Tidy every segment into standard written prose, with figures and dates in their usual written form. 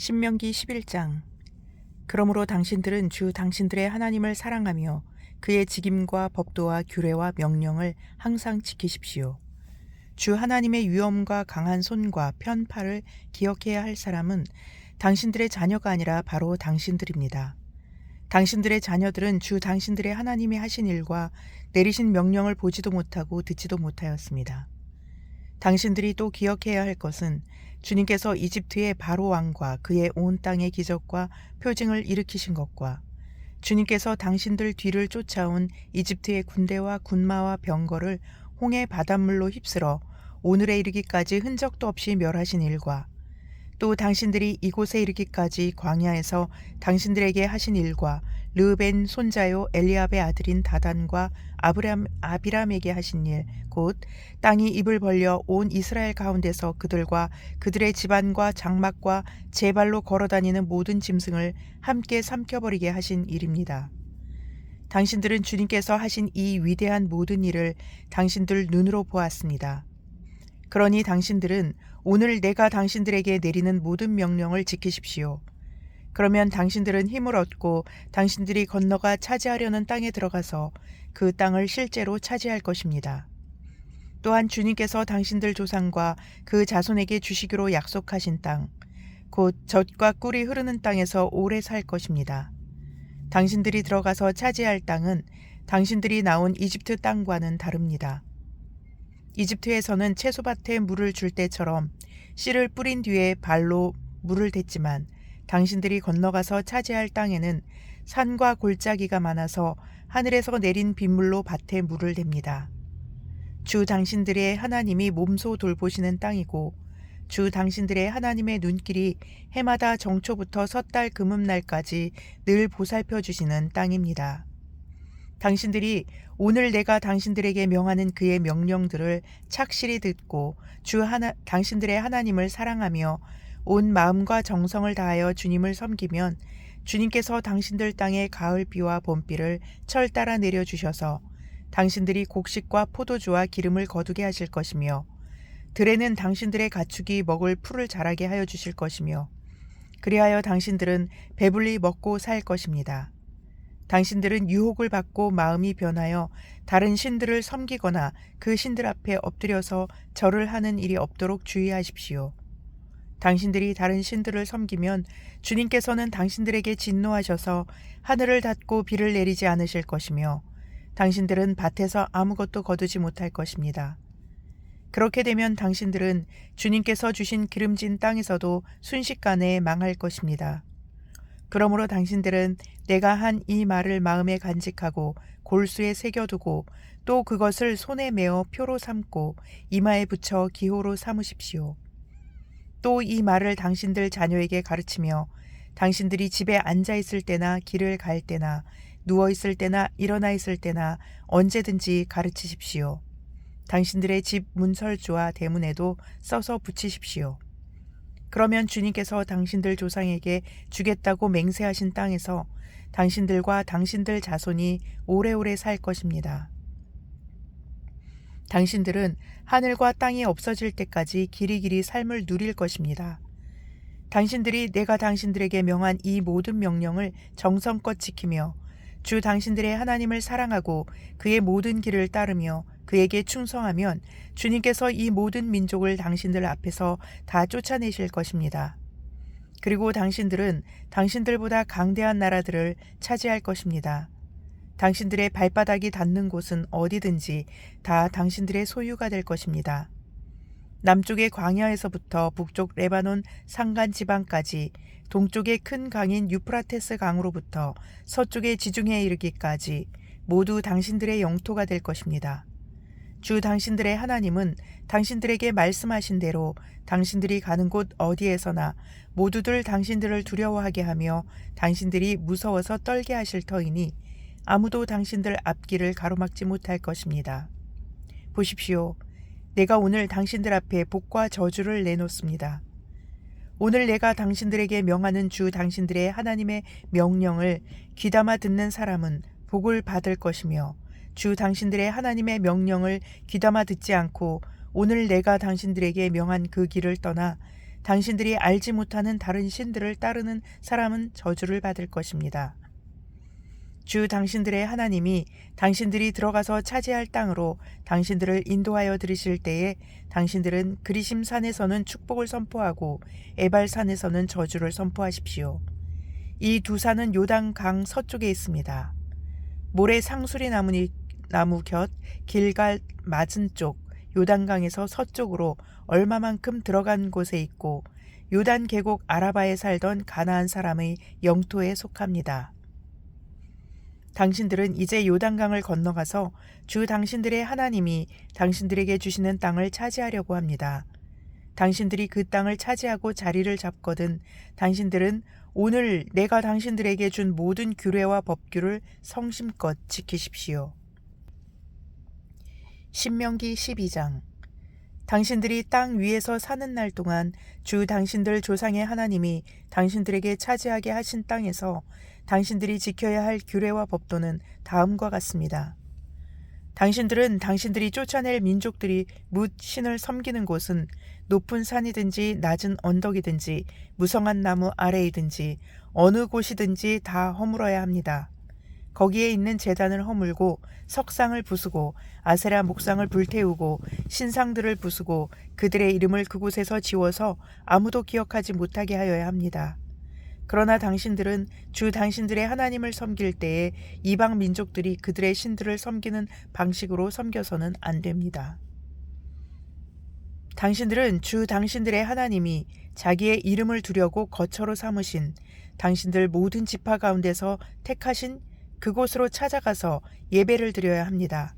신명기 11장. 그러므로 당신들은 주 당신들의 하나님을 사랑하며 그의 직임과 법도와 규례와 명령을 항상 지키십시오. 주 하나님의 위엄과 강한 손과 편팔을 기억해야 할 사람은 당신들의 자녀가 아니라 바로 당신들입니다. 당신들의 자녀들은 주 당신들의 하나님이 하신 일과 내리신 명령을 보지도 못하고 듣지도 못하였습니다. 당신들이 또 기억해야 할 것은 주님께서 이집트의 바로 왕과 그의 온 땅의 기적과 표징을 일으키신 것과 주님께서 당신들 뒤를 쫓아온 이집트의 군대와 군마와 병거를 홍해 바닷물로 휩쓸어 오늘에 이르기까지 흔적도 없이 멸하신 일과 또 당신들이 이곳에 이르기까지 광야에서 당신들에게 하신 일과 르벤 손자요 엘리압의 아들인 다단과 아비람에게 하신 일, 곧 땅이 입을 벌려 온 이스라엘 가운데서 그들과 그들의 집안과 장막과 제 발로 걸어다니는 모든 짐승을 함께 삼켜버리게 하신 일입니다. 당신들은 주님께서 하신 이 위대한 모든 일을 당신들 눈으로 보았습니다. 그러니 당신들은 오늘 내가 당신들에게 내리는 모든 명령을 지키십시오. 그러면 당신들은 힘을 얻고 당신들이 건너가 차지하려는 땅에 들어가서 그 땅을 실제로 차지할 것입니다. 또한 주님께서 당신들 조상과 그 자손에게 주시기로 약속하신 땅, 곧 젖과 꿀이 흐르는 땅에서 오래 살 것입니다. 당신들이 들어가서 차지할 땅은 당신들이 나온 이집트 땅과는 다릅니다. 이집트에서는 채소밭에 물을 줄 때처럼 씨를 뿌린 뒤에 발로 물을 댔지만 당신들이 건너가서 차지할 땅에는 산과 골짜기가 많아서 하늘에서 내린 빗물로 밭에 물을 댑니다. 주 당신들의 하나님이 몸소 돌보시는 땅이고 주 당신들의 하나님의 눈길이 해마다 정초부터 섣달 금음날까지 늘 보살펴 주시는 땅입니다. 당신들이 오늘 내가 당신들에게 명하는 그의 명령들을 착실히 듣고 당신들의 하나님을 사랑하며 온 마음과 정성을 다하여 주님을 섬기면 주님께서 당신들 땅에 가을비와 봄비를 철 따라 내려주셔서 당신들이 곡식과 포도주와 기름을 거두게 하실 것이며 들에는 당신들의 가축이 먹을 풀을 자라게 하여 주실 것이며 그리하여 당신들은 배불리 먹고 살 것입니다. 당신들은 유혹을 받고 마음이 변하여 다른 신들을 섬기거나 그 신들 앞에 엎드려서 절을 하는 일이 없도록 주의하십시오. 당신들이 다른 신들을 섬기면 주님께서는 당신들에게 진노하셔서 하늘을 닫고 비를 내리지 않으실 것이며 당신들은 밭에서 아무것도 거두지 못할 것입니다. 그렇게 되면 당신들은 주님께서 주신 기름진 땅에서도 순식간에 망할 것입니다. 그러므로 당신들은 내가 한 이 말을 마음에 간직하고 골수에 새겨두고 또 그것을 손에 메어 표로 삼고 이마에 붙여 기호로 삼으십시오. 또 이 말을 당신들 자녀에게 가르치며 당신들이 집에 앉아 있을 때나 길을 갈 때나 누워 있을 때나 일어나 있을 때나 언제든지 가르치십시오. 당신들의 집 문설주와 대문에도 써서 붙이십시오. 그러면 주님께서 당신들 조상에게 주겠다고 맹세하신 땅에서 당신들과 당신들 자손이 오래오래 살 것입니다. 당신들은 하늘과 땅이 없어질 때까지 길이길이 삶을 누릴 것입니다. 당신들이 내가 당신들에게 명한 이 모든 명령을 정성껏 지키며 주 당신들의 하나님을 사랑하고 그의 모든 길을 따르며 그에게 충성하면 주님께서 이 모든 민족을 당신들 앞에서 다 쫓아내실 것입니다. 그리고 당신들은 당신들보다 강대한 나라들을 차지할 것입니다. 당신들의 발바닥이 닿는 곳은 어디든지 다 당신들의 소유가 될 것입니다. 남쪽의 광야에서부터 북쪽 레바논 산간 지방까지 동쪽의 큰 강인 유프라테스 강으로부터 서쪽의 지중해에 이르기까지 모두 당신들의 영토가 될 것입니다. 주 당신들의 하나님은 당신들에게 말씀하신 대로 당신들이 가는 곳 어디에서나 모두들 당신들을 두려워하게 하며 당신들이 무서워서 떨게 하실 터이니 아무도 당신들 앞길을 가로막지 못할 것입니다. 보십시오. 내가 오늘 당신들 앞에 복과 저주를 내놓습니다. 오늘 내가 당신들에게 명하는 주 당신들의 하나님의 명령을 귀담아 듣는 사람은 복을 받을 것이며 주 당신들의 하나님의 명령을 귀담아 듣지 않고 오늘 내가 당신들에게 명한 그 길을 떠나 당신들이 알지 못하는 다른 신들을 따르는 사람은 저주를 받을 것입니다. 주 당신들의 하나님이 당신들이 들어가서 차지할 땅으로 당신들을 인도하여 들이실 때에 당신들은 그리심 산에서는 축복을 선포하고 에발 산에서는 저주를 선포하십시오. 이 두 산은 요단 강 서쪽에 있습니다. 모래 상수리 나무 곁 길갈 맞은 쪽 요단강에서 서쪽으로 얼마만큼 들어간 곳에 있고 요단 계곡 아라바에 살던 가나안 사람의 영토에 속합니다. 당신들은 이제 요단강을 건너가서 주 당신들의 하나님이 당신들에게 주시는 땅을 차지하려고 합니다. 당신들이 그 땅을 차지하고 자리를 잡거든 당신들은 오늘 내가 당신들에게 준 모든 규례와 법규를 성심껏 지키십시오. 신명기 12장. 당신들이 땅 위에서 사는 날 동안 주 당신들 조상의 하나님이 당신들에게 차지하게 하신 땅에서 당신들이 지켜야 할 규례와 법도는 다음과 같습니다. 당신들은 당신들이 쫓아낼 민족들이 뭇 신을 섬기는 곳은 높은 산이든지 낮은 언덕이든지 무성한 나무 아래이든지 어느 곳이든지 다 허물어야 합니다. 거기에 있는 제단을 허물고 석상을 부수고 아세라 목상을 불태우고 신상들을 부수고 그들의 이름을 그곳에서 지워서 아무도 기억하지 못하게 하여야 합니다. 그러나 당신들은 주 당신들의 하나님을 섬길 때에 이방 민족들이 그들의 신들을 섬기는 방식으로 섬겨서는 안 됩니다. 당신들은 주 당신들의 하나님이 자기의 이름을 두려고 거처로 삼으신 당신들 모든 지파 가운데서 택하신 그곳으로 찾아가서 예배를 드려야 합니다.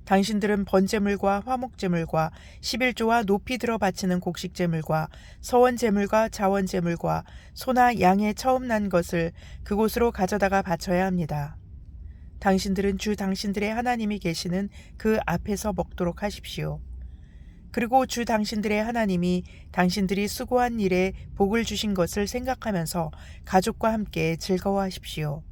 당신들은 번제물과 화목제물과 11조와 높이 들어 바치는 곡식제물과 서원제물과 자원제물과 소나 양의 처음 난 것을 그곳으로 가져다가 바쳐야 합니다. 당신들은 주 당신들의 하나님이 계시는 그 앞에서 먹도록 하십시오. 그리고 주 당신들의 하나님이 당신들이 수고한 일에 복을 주신 것을 생각하면서 가족과 함께 즐거워하십시오.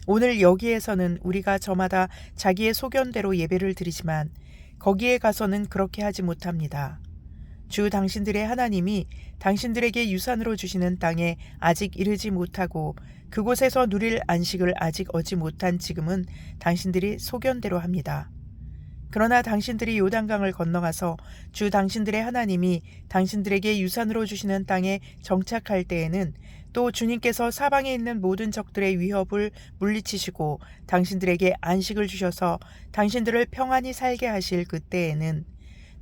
오늘 여기에서는 우리가 저마다 자기의 소견대로 예배를 드리지만 거기에 가서는 그렇게 하지 못합니다. 주 당신들의 하나님이 당신들에게 유산으로 주시는 땅에 아직 이르지 못하고 그곳에서 누릴 안식을 아직 얻지 못한 지금은 당신들이 소견대로 합니다. 그러나 당신들이 요단강을 건너가서 주 당신들의 하나님이 당신들에게 유산으로 주시는 땅에 정착할 때에는 또 주님께서 사방에 있는 모든 적들의 위협을 물리치시고 당신들에게 안식을 주셔서 당신들을 평안히 살게 하실 그때에는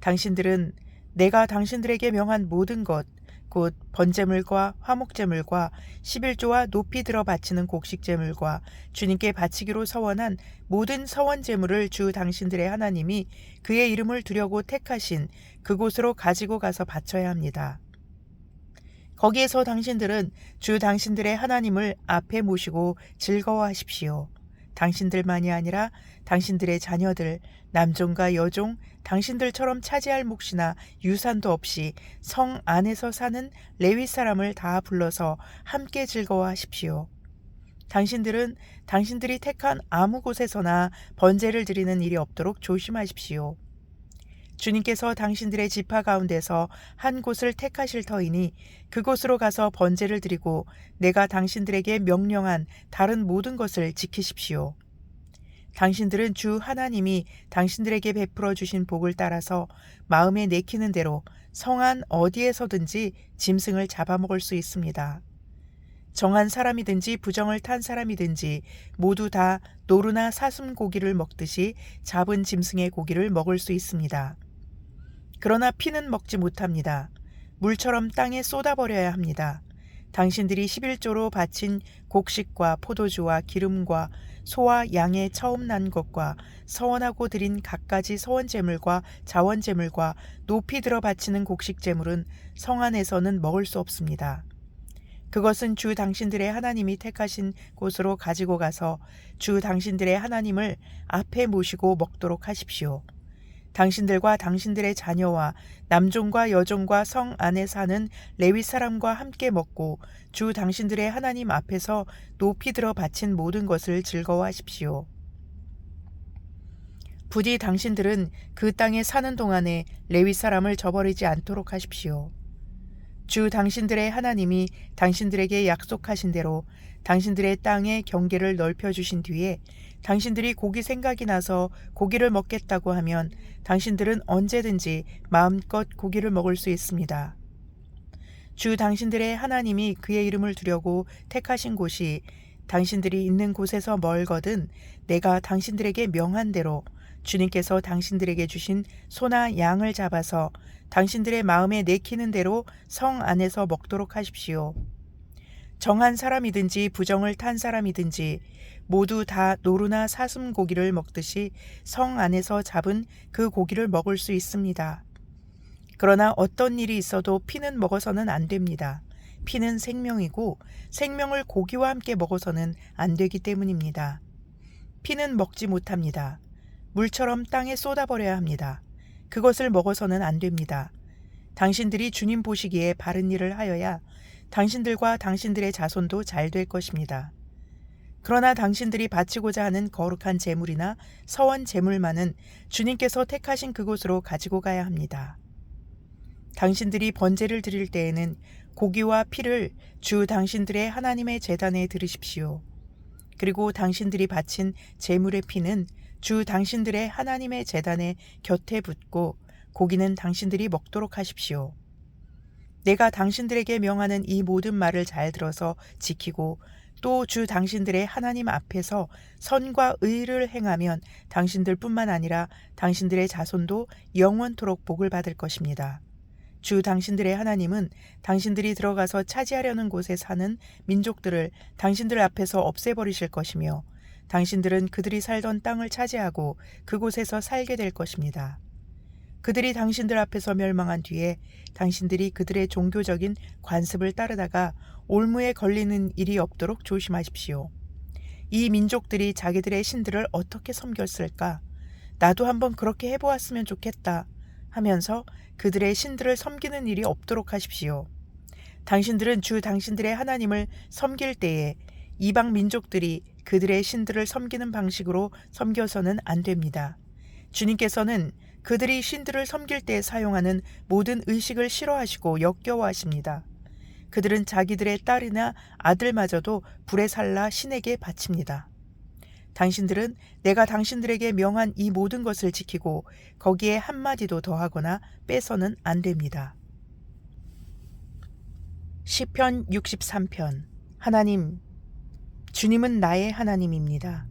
당신들은 내가 당신들에게 명한 모든 것 곧 번제물과 화목제물과 11조와 높이 들어 바치는 곡식제물과 주님께 바치기로 서원한 모든 서원제물을 주 당신들의 하나님이 그의 이름을 두려고 택하신 그곳으로 가지고 가서 바쳐야 합니다. 거기에서 당신들은 주 당신들의 하나님을 앞에 모시고 즐거워하십시오. 당신들만이 아니라 당신들의 자녀들, 남종과 여종, 당신들처럼 차지할 몫이나 유산도 없이 성 안에서 사는 레위 사람을 다 불러서 함께 즐거워하십시오. 당신들은 당신들이 택한 아무 곳에서나 번제를 드리는 일이 없도록 조심하십시오. 주님께서 당신들의 지파 가운데서 한 곳을 택하실 터이니 그곳으로 가서 번제를 드리고 내가 당신들에게 명령한 다른 모든 것을 지키십시오. 당신들은 주 하나님이 당신들에게 베풀어 주신 복을 따라서 마음에 내키는 대로 성안 어디에서든지 짐승을 잡아먹을 수 있습니다. 정한 사람이든지 부정을 탄 사람이든지 모두 다 노루나 사슴 고기를 먹듯이 잡은 짐승의 고기를 먹을 수 있습니다. 그러나 피는 먹지 못합니다. 물처럼 땅에 쏟아버려야 합니다. 당신들이 11조로 바친 곡식과 포도주와 기름과 소와 양의 처음 난 것과 서원하고 드린 갖가지 서원제물과 자원제물과 높이 들어 바치는 곡식제물은 성 안에서는 먹을 수 없습니다. 그것은 주 당신들의 하나님이 택하신 곳으로 가지고 가서 주 당신들의 하나님을 앞에 모시고 먹도록 하십시오. 당신들과 당신들의 자녀와 남종과 여종과 성 안에 사는 레위 사람과 함께 먹고 주 당신들의 하나님 앞에서 높이 들어 바친 모든 것을 즐거워하십시오. 부디 당신들은 그 땅에 사는 동안에 레위 사람을 저버리지 않도록 하십시오. 주 당신들의 하나님이 당신들에게 약속하신 대로 당신들의 땅의 경계를 넓혀주신 뒤에 당신들이 고기 생각이 나서 고기를 먹겠다고 하면 당신들은 언제든지 마음껏 고기를 먹을 수 있습니다. 주 당신들의 하나님이 그의 이름을 두려고 택하신 곳이 당신들이 있는 곳에서 멀거든 내가 당신들에게 명한 대로 주님께서 당신들에게 주신 소나 양을 잡아서 당신들의 마음에 내키는 대로 성 안에서 먹도록 하십시오. 정한 사람이든지 부정을 탄 사람이든지 모두 다 노루나 사슴 고기를 먹듯이 성 안에서 잡은 그 고기를 먹을 수 있습니다. 그러나 어떤 일이 있어도 피는 먹어서는 안 됩니다. 피는 생명이고 생명을 고기와 함께 먹어서는 안 되기 때문입니다. 피는 먹지 못합니다. 물처럼 땅에 쏟아버려야 합니다. 그것을 먹어서는 안 됩니다. 당신들이 주님 보시기에 바른 일을 하여야 당신들과 당신들의 자손도 잘 될 것입니다. 그러나 당신들이 바치고자 하는 거룩한 제물이나 서원 제물만은 주님께서 택하신 그곳으로 가지고 가야 합니다. 당신들이 번제를 드릴 때에는 고기와 피를 주 당신들의 하나님의 제단에 드리십시오. 그리고 당신들이 바친 제물의 피는 주 당신들의 하나님의 제단에 곁에 붙고 고기는 당신들이 먹도록 하십시오. 내가 당신들에게 명하는 이 모든 말을 잘 들어서 지키고 또 주 당신들의 하나님 앞에서 선과 의를 행하면 당신들뿐만 아니라 당신들의 자손도 영원토록 복을 받을 것입니다. 주 당신들의 하나님은 당신들이 들어가서 차지하려는 곳에 사는 민족들을 당신들 앞에서 없애버리실 것이며 당신들은 그들이 살던 땅을 차지하고 그곳에서 살게 될 것입니다. 그들이 당신들 앞에서 멸망한 뒤에 당신들이 그들의 종교적인 관습을 따르다가 올무에 걸리는 일이 없도록 조심하십시오. 이 민족들이 자기들의 신들을 어떻게 섬겼을까? 나도 한번 그렇게 해보았으면 좋겠다 하면서 그들의 신들을 섬기는 일이 없도록 하십시오. 당신들은 주 당신들의 하나님을 섬길 때에 이방 민족들이 그들의 신들을 섬기는 방식으로 섬겨서는 안 됩니다. 주님께서는 그들이 신들을 섬길 때 사용하는 모든 의식을 싫어하시고 역겨워하십니다. 그들은 자기들의 딸이나 아들마저도 불에 살라 신에게 바칩니다. 당신들은 내가 당신들에게 명한 이 모든 것을 지키고 거기에 한마디도 더하거나 빼서는 안 됩니다. 시편 63편. 하나님, 주님은 나의 하나님입니다.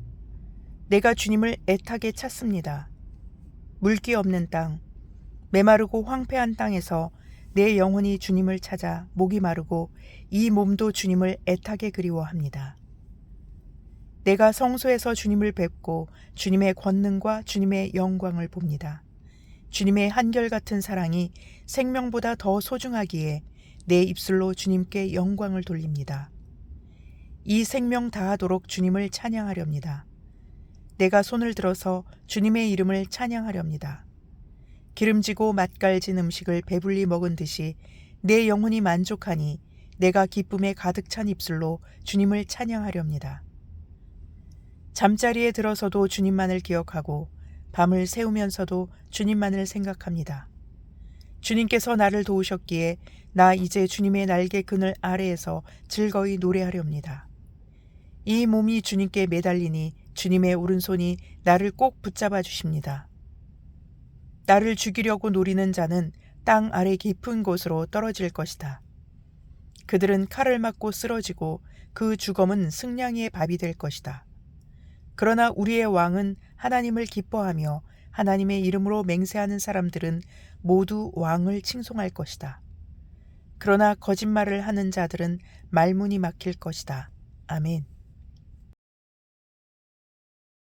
내가 주님을 애타게 찾습니다. 물기 없는 땅, 메마르고 황폐한 땅에서 내 영혼이 주님을 찾아 목이 마르고 이 몸도 주님을 애타게 그리워합니다. 내가 성소에서 주님을 뵙고 주님의 권능과 주님의 영광을 봅니다. 주님의 한결같은 사랑이 생명보다 더 소중하기에 내 입술로 주님께 영광을 돌립니다. 이 생명 다하도록 주님을 찬양하렵니다. 내가 손을 들어서 주님의 이름을 찬양하렵니다. 기름지고 맛깔진 음식을 배불리 먹은 듯이 내 영혼이 만족하니 내가 기쁨에 가득 찬 입술로 주님을 찬양하렵니다. 잠자리에 들어서도 주님만을 기억하고 밤을 새우면서도 주님만을 생각합니다. 주님께서 나를 도우셨기에 나 이제 주님의 날개 그늘 아래에서 즐거이 노래하렵니다. 이 몸이 주님께 매달리니 주님의 오른손이 나를 꼭 붙잡아 주십니다. 나를 죽이려고 노리는 자는 땅 아래 깊은 곳으로 떨어질 것이다. 그들은 칼을 맞고 쓰러지고 그 주검은 승냥이의 밥이 될 것이다. 그러나 우리의 왕은 하나님을 기뻐하며 하나님의 이름으로 맹세하는 사람들은 모두 왕을 칭송할 것이다. 그러나 거짓말을 하는 자들은 말문이 막힐 것이다. 아멘.